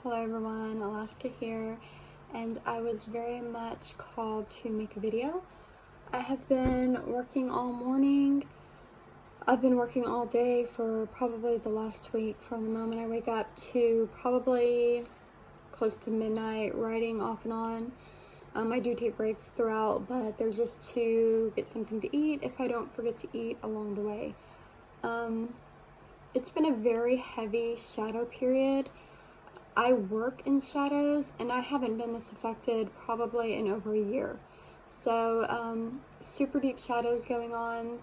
Hello everyone, Alaska here, and I was very much called to make a video. I have been working all morning. I've been working all day for probably the last week, from the moment I wake up to probably close to midnight, writing off and on. I do take breaks throughout, but they're just to get something to eat if I don't forget to eat along the way. It's been a very heavy shadow period. I work in shadows, and I haven't been this affected probably in over a year. So, super deep shadows going on.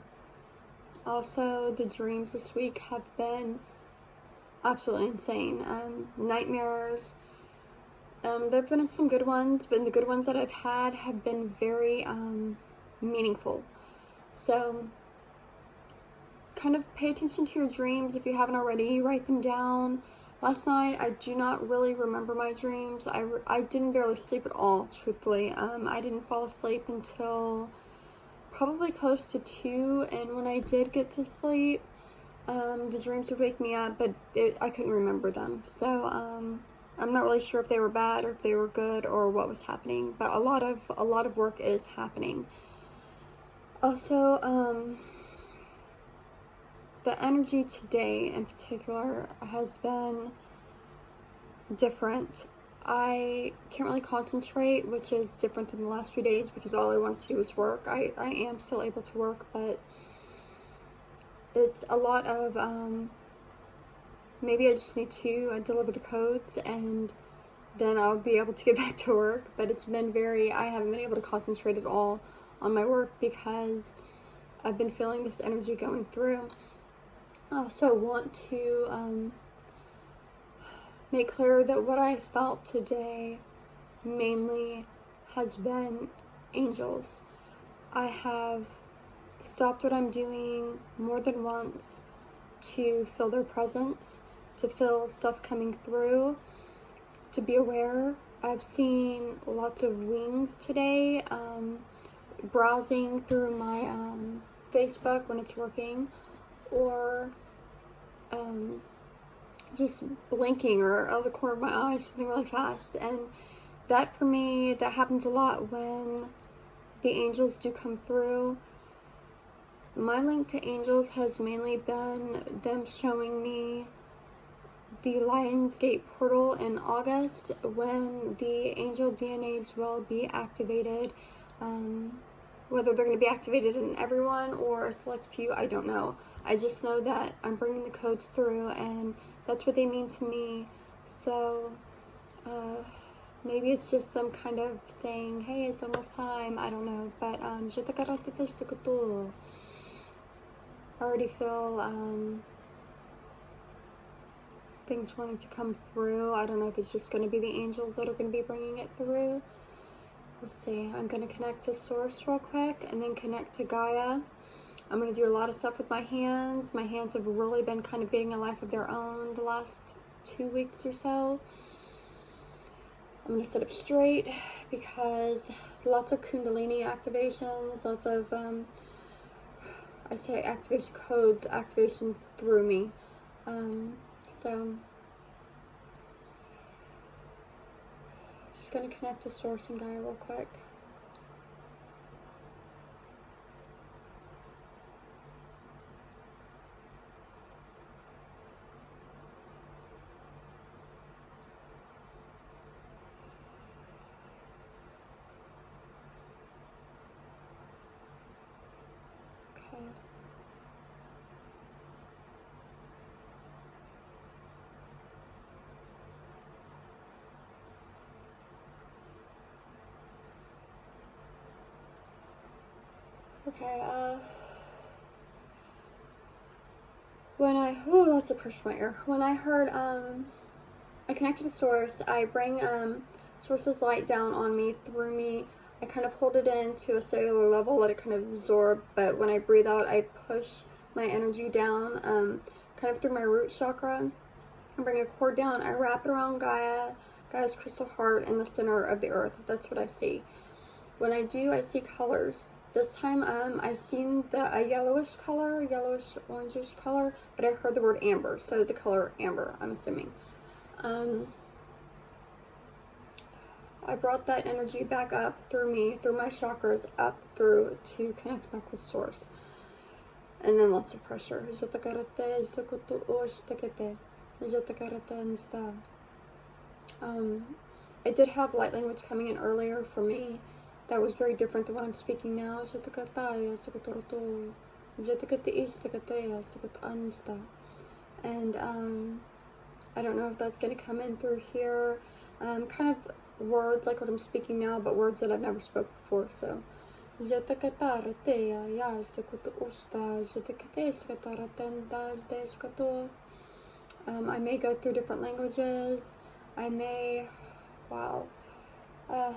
Also, the dreams this week have been absolutely insane. Nightmares. There have been some good ones, but the good ones that I've had have been very meaningful. So, kind of pay attention to your dreams if you haven't already. Write them down. Last night, I do not really remember my dreams. I didn't barely sleep at all, truthfully. I didn't fall asleep until probably close to 2, and when I did get to sleep, the dreams would wake me up, but I couldn't remember them. So, I'm not really sure if they were bad or if they were good or what was happening, but a lot of work is happening. Also, the energy today in particular has been different. I can't really concentrate, which is different than the last few days because all I wanted to do was work. I am still able to work, but it's a lot of, maybe I just need to deliver the codes and then I'll be able to get back to work. But it's been I haven't been able to concentrate at all on my work because I've been feeling this energy going through. I also want to make clear that what I felt today mainly has been angels. I have stopped what I'm doing more than once to feel their presence, to feel stuff coming through, to be aware. I've seen lots of wings today, browsing through my Facebook when it's working, or just blinking or out of the corner of my eye, something really fast. And that, for me, that happens a lot when the angels do come through. My link to angels has mainly been them showing me the Lionsgate portal in August when the angel DNAs will be activated. Whether they're going to be activated in everyone or a select few, I don't know. I just know that I'm bringing the codes through, and that's what they mean to me. So, maybe it's just some kind of saying, hey, it's almost time. I don't know. But, je te karate peste kutul. I already feel, things wanting to come through. I don't know if it's just going to be the angels that are going to be bringing it through. Let's see. I'm going to connect to Source real quick and then connect to Gaia. I'm going to do a lot of stuff with my hands. My hands have really been kind of getting a life of their own the last 2 weeks or so. I'm going to sit up straight because lots of Kundalini activations, lots of, I say activation codes, activations through me. So, just going to connect to Source and Gaia real quick. Okay, lots of pressure in my ear. When I heard, I connected to Source, I bring, Source's light down on me, through me. I kind of hold it in to a cellular level, let it kind of absorb, but when I breathe out, I push my energy down, kind of through my root chakra. I bring a cord down, I wrap it around Gaia's crystal heart in the center of the earth. That's what I see. When I do, I see colors. This time, I seen a yellowish color, yellowish orangish color, but I heard the word amber, so the color amber, I'm assuming. I brought that energy back up through me, through my chakras, up through to connect back with source. And then lots of pressure. I did have light language coming in earlier for me that was very different than what I'm speaking now. And I don't know if that's going to come in through here. Kind of words like what I'm speaking now, but words that I've never spoke before. So, I may go through different languages. I may, wow,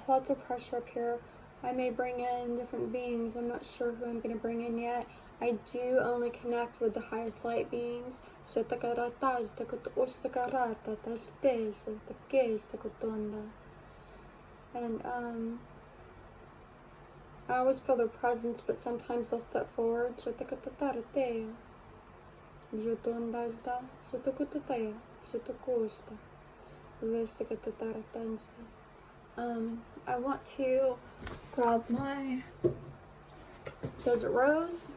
lots of pressure up here. I may bring in different beings. I'm not sure who I'm going to bring in yet. I do only connect with the highest light beings. And I always feel their presence, but sometimes they'll step forward. I want to grab my Desert Rose.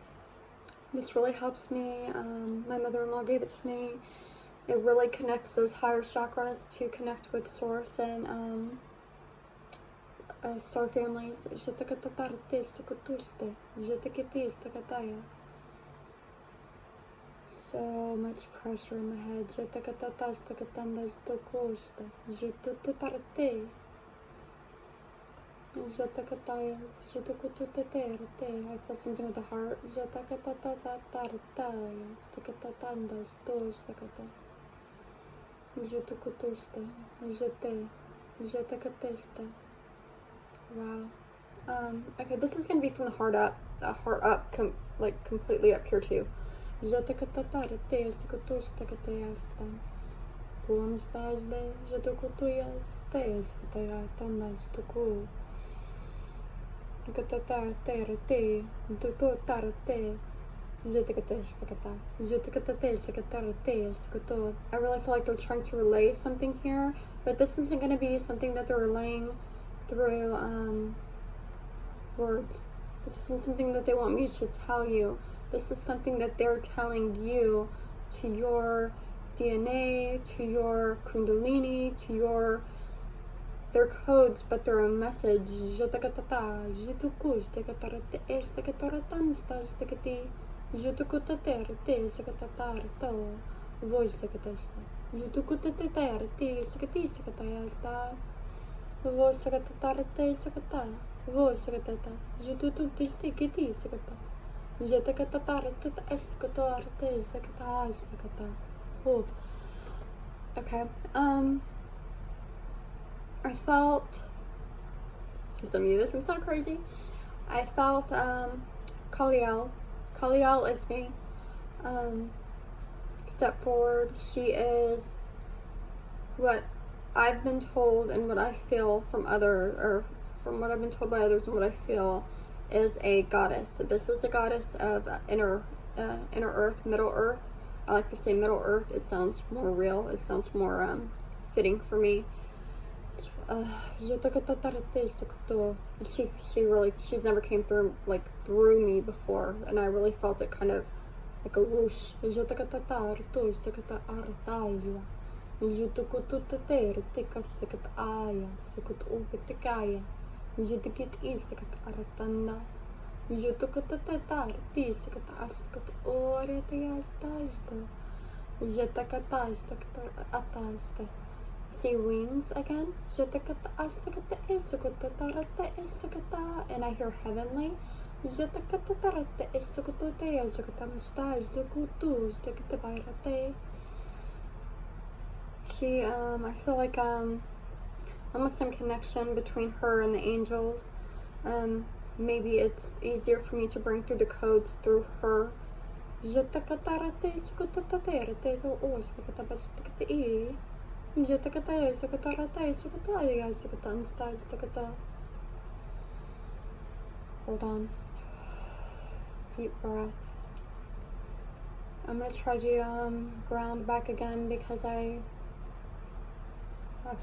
This really helps me. My mother-in-law gave it to me. It really connects those higher chakras to connect with source and star families. So much pressure in the head. I feel something with the heart. Wow. Okay, this is gonna be from the heart up. The heart up, like completely up here too. I really feel like they're trying to relay something here, but this isn't going to be something that they're relaying through words. This isn't something that they want me to tell you. This is something that they're telling you to your DNA, to your Kundalini, to their codes, but they're a message. Okay, I felt, to some of you this may sound crazy, I felt Khali-El. Khali-El is me. Step forward. She is what I've been told and what I feel from what I've been told by others and what I feel is a goddess. So this is a goddess of inner earth, middle earth. I like to say middle earth. It sounds more real. It sounds more fitting for me. She's never came through me before, and I really felt it kind of like a whoosh. See wings again, and I hear heavenly. She, I feel like almost some connection between her and the angels. Maybe it's easier for me to bring through the codes through her. Hold on. Deep breath. I'm gonna try to ground back again because I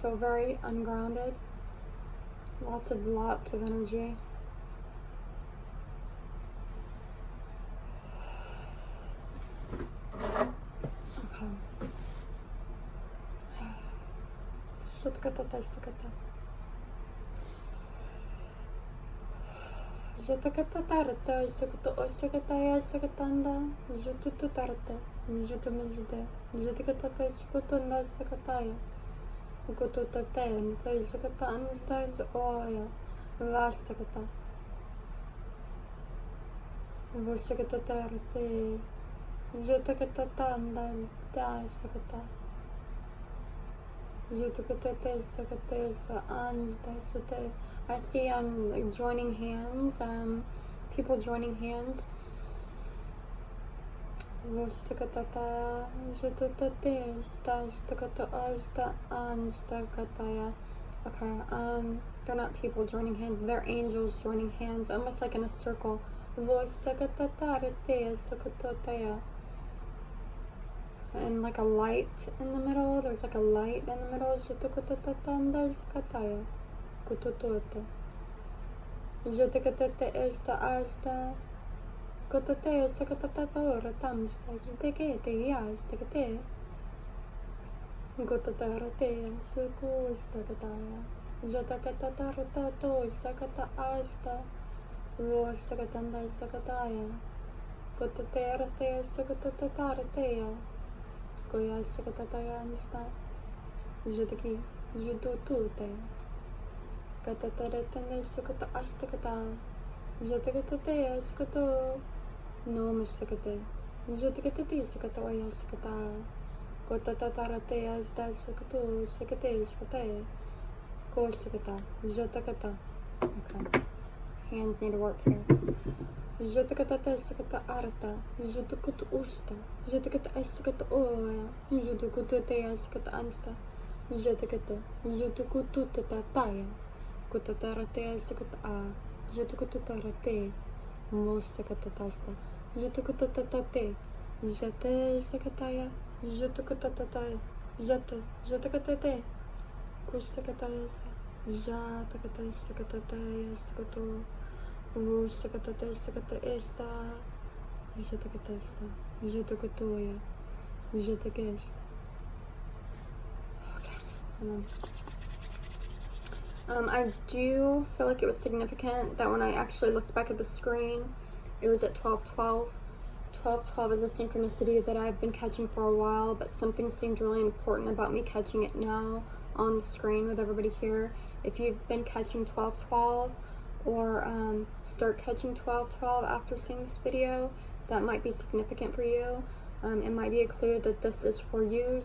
feel very ungrounded. Lots of energy. Okay. Jatakata tarata, Jakato Osakataya Sakatanda, Jututu tarata, Jutumizde, Jatakata Skotunda Sakataya, Goto Taten, Sakatan Stars Oya, Vastakata, Vosakata tarate, Jatakata Tanda, Dasakata, Jutakata Sakatesa, Anstasate. I see like joining hands, people joining hands. Okay, they're not people joining hands, they're angels joining hands, almost like in a circle. And like a light in the middle, there's like a light in the middle. Kutututa. Jatakatata esta asta. Kotate sakatata tamsta. Jatakate yastakate. Gotatarate sukustakataya. Jatakatata to sakata asta. Vostakatanda sakataya. Kotaterate sakatatatea. Goya sakatataya amsta. Jataki. Judutute. Katataratan Sakata Astakata Jatakate Skato No Masakate Jatakati Sakataya Skata Kotatarate Asda Sakato Sakate Skate Kosakata Jatakata. Okay. Hands need to work here. Jatakata Sakata Arata Jatakut Usta Jatakata Astakata Oya Jatakutu Skata Ansta Jatakata Jatakutu Tataya Kutatarate sakata Jatakutarate Mostakatasta Jatakutate Jate sakataya Jatakutataya Jatakatate Kustakataya Jatakata sakatataya stakato Vosakatate sakata esta Jatakatesta Jatakatoya Jatakesta. Okay. I do feel like it was significant that when I actually looked back at the screen, it was at 12:12. 12:12 is a synchronicity that I've been catching for a while, but something seemed really important about me catching it now on the screen with everybody here. If you've been catching 12:12 or start catching 12:12 after seeing this video, that might be significant for you. It might be a clue that this is for you.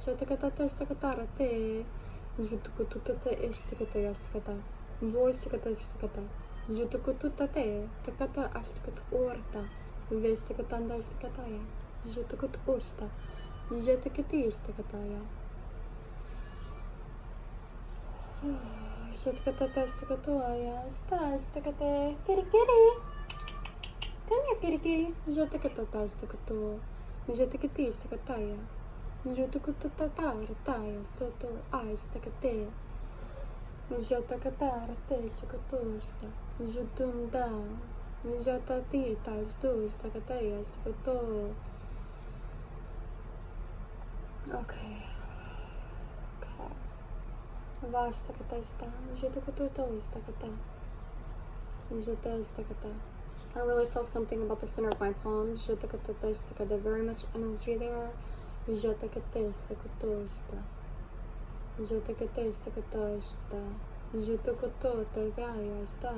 Jutukututate istakata yaskata, voisikata istakata, Jutukututate, takata astakata orta, vestakatanda istakataya, Jutukut usta, Jetakati istakataya. Jutukatata istakatoya, istakate, kitty kitty. Come here, kitty kitty. Jutukatata istakato, Jetakati istakataya. Jutukutataya soto aistakate Jatakatarate sakatosta Jutunda Jatatita istakataya sakato. Okay. Vastakatesta Jatakuto istakata Jata istakata. I really feel something about the center of my palms. Jatakata istakata, very much energy there. Jatakate sakatosta Jatakate sakatosta Jatakoto tagayasta.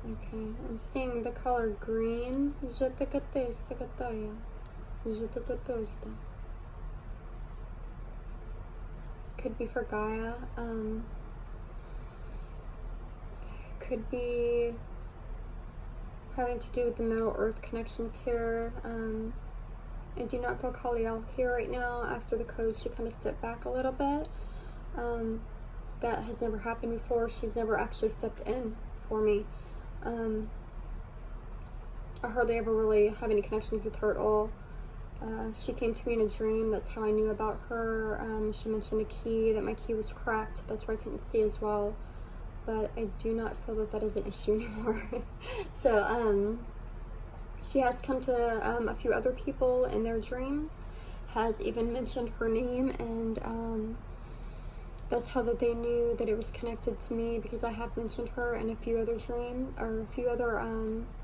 Okay, I'm seeing the color green. Jatakate sakataya Jatakatosta. Could be for Gaia. Could be having to do with the Middle Earth connections here. I do not feel Khali-El here right now. After the code, she kind of stepped back a little bit. That has never happened before. She's never actually stepped in for me. I hardly ever really have any connections with her at all. She came to me in a dream. That's how I knew about her. She mentioned a key, that my key was cracked. That's why I couldn't see as well. But I do not feel that that is an issue anymore. So, she has come to a few other people in their dreams, has even mentioned her name, and that's how that they knew that it was connected to me, because I have mentioned her in a few other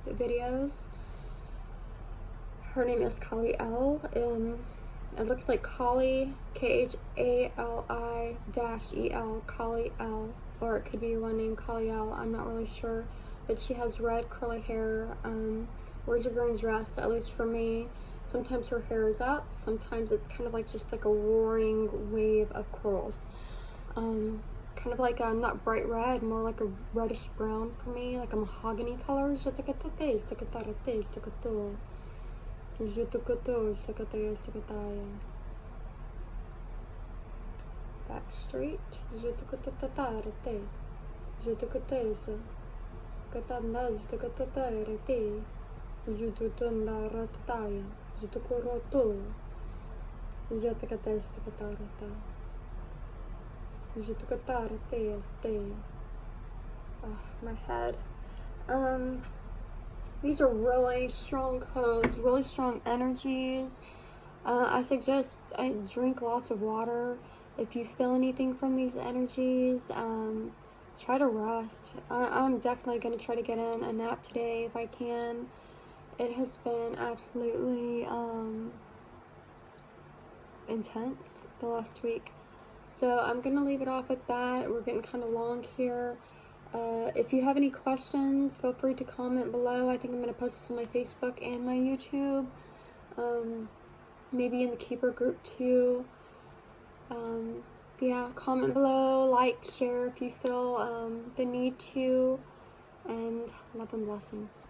videos. Her name is Khali-El. It looks like Khali, Khali-El, Khali-El, or it could be one named Khali-El, I'm not really sure. But she has red curly hair, wears a green dress, at least for me. Sometimes her hair is up, sometimes it's kind of like just like a roaring wave of curls. Kind of like, not bright red, more like a reddish brown for me, like a mahogany color. Back straight. My head. These are really strong codes, really strong energies. I suggest I drink lots of water. If you feel anything from these energies, try to rest. I'm definitely going to try to get in a nap today if I can. It has been absolutely intense the last week. So I'm going to leave it off at that. We're getting kind of long here. If you have any questions, feel free to comment below. I think I'm going to post this on my Facebook and my YouTube. Maybe in the Keeper group too. Yeah, comment below, like, share if you feel the need to, and love and blessings.